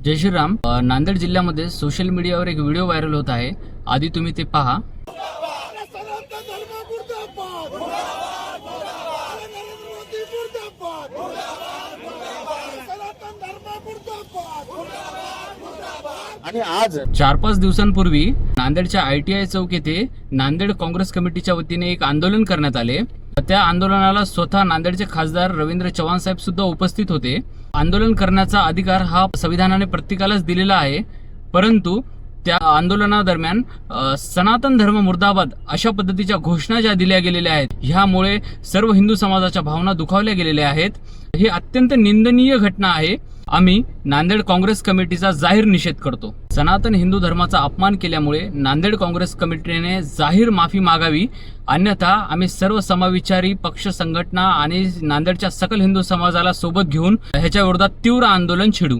जय श्रीराम। नांदेड जिल्ह्यामध्ये सोशल मीडियावर एक व्हिडिओ व्हायरल होत आहे। आधी तुम्ही ते पहा। आणि आज 4-5 दिवसांपूर्वी नांदेडच्या ITI चौक येथे नांदेड काँग्रेस कमिटीच्या वतीने एक आंदोलन करण्यात आले। त्या आंदोलनाला स्वतः नांदेडचे खासदार रवींद्र चव्हाण साहेब सुद्धा उपस्थित होते। आंदोलन करण्याचा अधिकार हा संविधानाने प्रत्येकालाच दिलेला आहे, परंतु त्या आंदोलनादरम्यान सनातन धर्म मुर्दाबाद अशा पद्धतीच्या घोषणा ज्या दिल्या गेलेल्या आहेत, ह्यामुळे सर्व हिंदू समाजाच्या भावना दुखावल्या गेलेल्या आहेत। ही अत्यंत निंदनीय घटना आहे। आम्ही नांदेड काँग्रेस कमिटीचा जाहीर निषेध करतो। सनातन हिंदू धर्माचा अपमान केल्यामुळे नांदेड काँग्रेस कमिटीने जाहीर माफी मागावी, अन्यथा आम्ही सर्व समविचारी पक्ष संघटना आणि नांदेडच्या सकल हिंदू समाजाला सोबत घेऊन ह्याच्या विरोधात तीव्र आंदोलन छेडू।